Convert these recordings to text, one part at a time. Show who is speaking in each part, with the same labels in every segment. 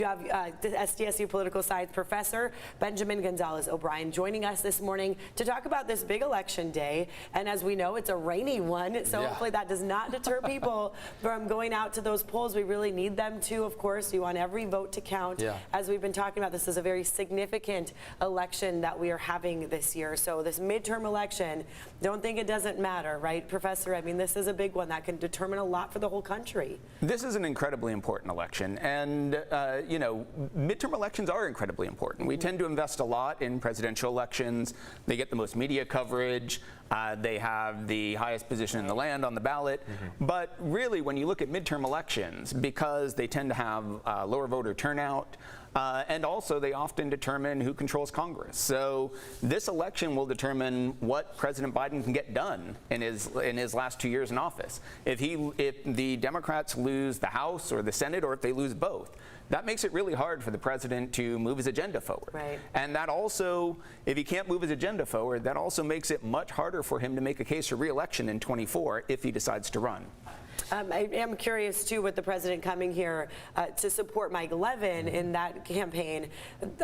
Speaker 1: You have the SDSU Political Science professor Benjamin Gonzalez O'Brien joining us this morning to talk about this big election day. And as we know, it's a rainy one, so hopefully that does not deter people from going out to those polls. We really need them to, of course. You want every vote to count. As we've been talking about, this is a very significant election that we are having this year. So this midterm election, don't think it doesn't matter, right, Professor? I mean, this is a big one that can determine a lot for the whole country.
Speaker 2: This is an incredibly important election, and you know, midterm elections are incredibly important. We tend to invest a lot in presidential elections. They get the most media coverage. They have the highest position in the land on the ballot. But really, when you look at midterm elections, because they tend to have lower voter turnout, and also they often determine who controls Congress. So this election will determine what President Biden can get done in his last 2 years in office. If the Democrats lose the House or the Senate, or if they lose both, that makes it really hard for the president to move his agenda forward. And that also, if he can't move his agenda forward, that also makes it much harder for him to make a case for re-election in 24 if he decides to run.
Speaker 1: I am curious, too, with the president coming here to support Mike Levin in that campaign.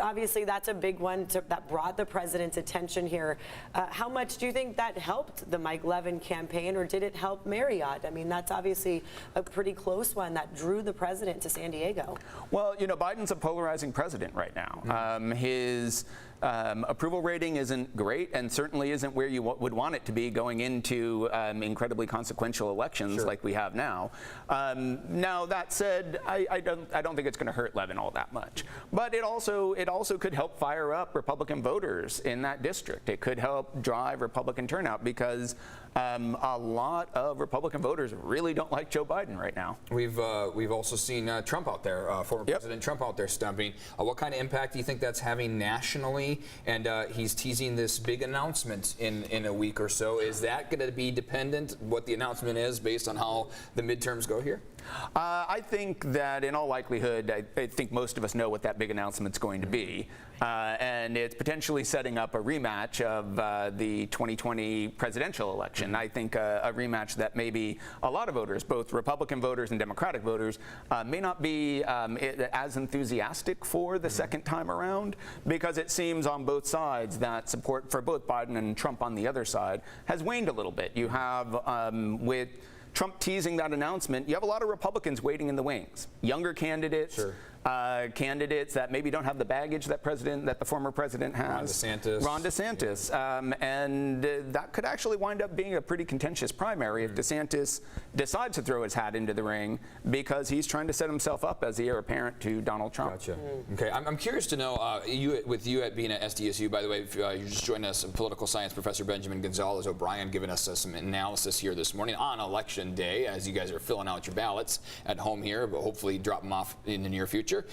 Speaker 1: Obviously, that's a big one that brought the president's attention here. How much do you think that helped the Mike Levin campaign, or did it help Marriott? I mean, that's obviously a pretty close one that drew the president to San Diego. Well,
Speaker 2: you know, Biden's a polarizing president right now. His approval rating isn't great, and certainly isn't where you would want it to be going into incredibly consequential elections like we have now. Now that said, I don't think it's going to hurt Levin all that much. But it also could help fire up Republican voters in that district. It could help drive Republican turnout because a lot of Republican voters really don't like Joe Biden right now.
Speaker 3: We've also seen Trump out there, former President Trump out there stumping. What kind of impact do you think that's having nationally? And he's teasing this big announcement in a week or so. Is that going to be dependent, what the announcement is, based on how the midterms go here?
Speaker 2: I think that in all likelihood, I think most of us know what that big announcement's going to be. And it's potentially setting up a rematch of the 2020 presidential election. I think a rematch that maybe a lot of voters, both Republican voters and Democratic voters, may not be as enthusiastic for the second time around, because it seems on both sides that support for both Biden and Trump on the other side has waned a little bit. You have, with Trump teasing that announcement, you have a lot of Republicans waiting in the wings. Younger candidates, candidates that maybe don't have the baggage that the former president has. Ron DeSantis. And that could actually wind up being a pretty contentious primary if DeSantis decides to throw his hat into the ring, because he's trying to set himself up as the heir apparent to Donald Trump.
Speaker 3: Okay, I'm curious to know, with you at being at SDSU, by the way, if you're just joining us, political science professor Benjamin Gonzalez O'Brien giving us some analysis here this morning on election day, as you guys are filling out your ballots at home here, but hopefully drop them off in the near future.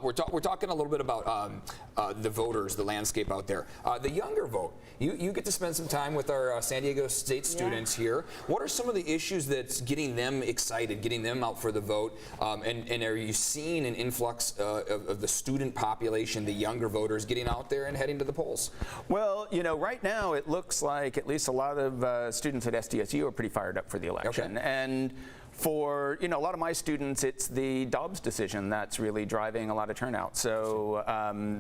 Speaker 3: We're talking a little bit about the voters, the landscape out there. The younger vote, you get to spend some time with our San Diego State students here. What are some of the issues that's getting them excited, getting them out for the vote? And are you seeing an influx of the student population, the younger voters, getting out there and heading to the polls?
Speaker 2: Well, you know, right now it looks like at least a lot of students at SDSU are pretty fired up for the election. And for, you know, a lot of my students, it's the Dobbs decision that's really driving a lot of turnout. So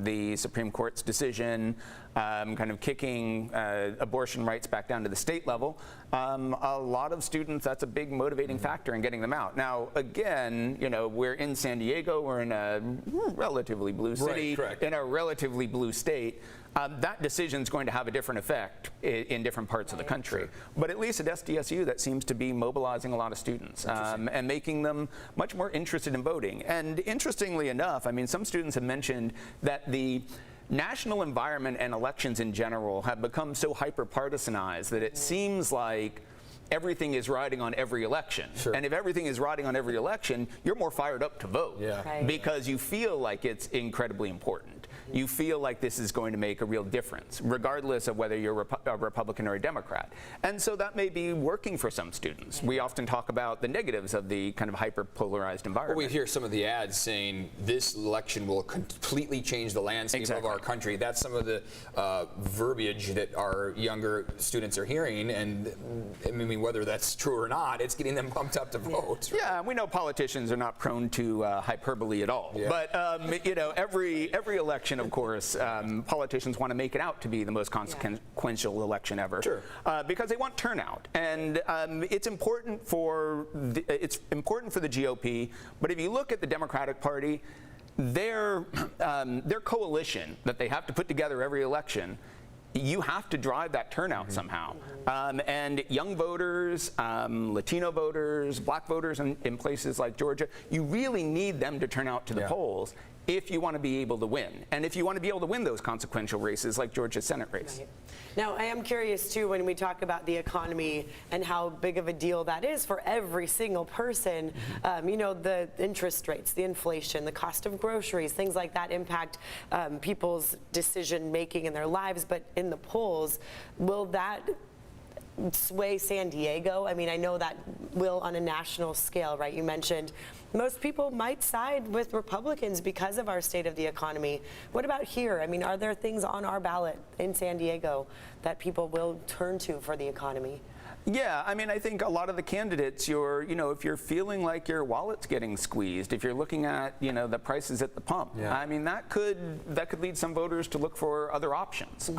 Speaker 2: the Supreme Court's decision kind of kicking abortion rights back down to the state level, a lot of students, that's a big motivating factor in getting them out. Now, again, you know, we're in San Diego, we're in a relatively blue city, in a relatively blue state. That decision is going to have a different effect in different parts of the country. But at least at SDSU, that seems to be mobilizing a lot of students and making them much more interested in voting. And interestingly enough, I mean, some students have mentioned that the national environment and elections in general have become so hyper-partisanized that it seems like everything is riding on every election. And if everything is riding on every election, you're more fired up to vote because you feel like it's incredibly important. you feel like this is going to make a real difference, regardless of whether you're a Republican or a Democrat. And so that may be working for some students. We often talk about the negatives of the kind of hyper-polarized environment.
Speaker 3: Well, we hear some of the ads saying this election will completely change the landscape of our country. That's some of the verbiage that our younger students are hearing, and I mean, whether that's true or not, it's getting them pumped up to vote. Right?
Speaker 2: Yeah, we know politicians are not prone to hyperbole at all. Yeah. But you know, every election, of course, politicians want to make it out to be the most consequential election ever,
Speaker 3: sure.
Speaker 2: Because they want turnout, and it's important for the GOP. But if you look at the Democratic Party, their coalition that they have to put together every election, you have to drive that turnout somehow. And young voters, Latino voters, black voters in places like Georgia, you really need them to turn out to the polls if you want to be able to win. And if you want to be able to win those consequential races like Georgia's Senate race.
Speaker 1: Right. Now, I am curious, too, when we talk about the economy and how big of a deal that is for every single person, you know, the interest rates, the inflation, the cost of groceries, things like that impact people's decision-making in their lives. But in the polls, will that sway San Diego? I mean, I know that will on a national scale, right? You mentioned most people might side with Republicans because of our state of the economy. What about here? I mean, are there things on our ballot in San Diego that people will turn to for the economy?
Speaker 2: Yeah, I mean, I think a lot of the candidates, you know, if you're feeling like your wallet's getting squeezed, if you're looking at, you know, the prices at the pump, I mean, that could lead some voters to look for other options,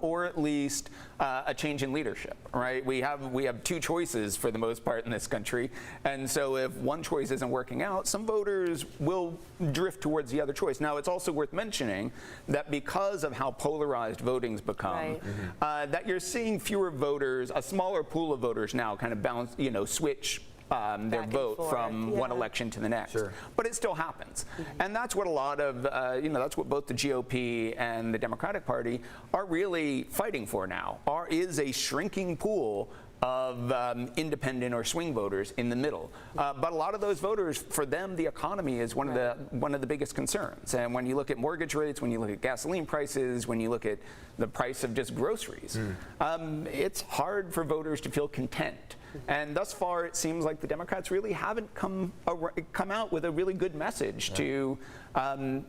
Speaker 2: or at least a change in leadership, right? We have two choices for the most part in this country, and so if one choice isn't working out, some voters will drift towards the other choice. Now, it's also worth mentioning that because of how polarized voting's become, that you're seeing fewer voters, a smaller pool of voters now kind of balance, you know, switch their vote from one election to the next. Sure. But it still happens. And that's what a lot of, you know, that's what both the GOP and the Democratic Party are really fighting for now, is a shrinking pool of independent or swing voters in the middle. But a lot of those voters, for them, the economy is one of the biggest concerns. And when you look at mortgage rates, when you look at gasoline prices, when you look at the price of just groceries, it's hard for voters to feel content. And thus far, it seems like the Democrats really haven't come out with a really good message to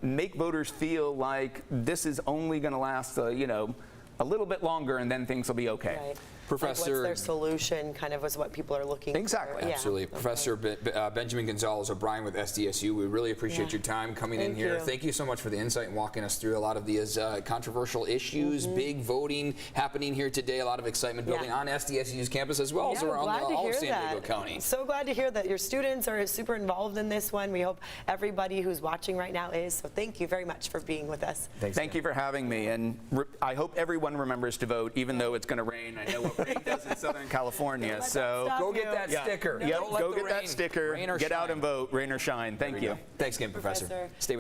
Speaker 2: make voters feel like this is only going to last, you know, a little bit longer, and then things will be okay.
Speaker 1: Right.
Speaker 3: Professor,
Speaker 1: like what's their solution, kind of, is what people are looking
Speaker 2: Exactly.
Speaker 1: for.
Speaker 3: Absolutely.
Speaker 1: Yeah.
Speaker 3: Professor Benjamin Gonzalez O'Brien with SDSU, we really appreciate your time coming in here. Thank you so much for the insight and walking us through a lot of these controversial issues, big voting happening here today, a lot of excitement building on SDSU's campus as well as around all of San Diego County.
Speaker 1: So glad to hear that your students are super involved in this one. We hope everybody who's watching right now is. So thank you very much for being with us.
Speaker 2: Thank you for having me. And I hope everyone remembers to vote, even though it's going to rain. I know what rain does in Southern California. So
Speaker 3: go get that sticker.
Speaker 2: Go get that sticker. Get out and vote, rain or shine. Thank you.
Speaker 3: Thanks again, Professor. Stay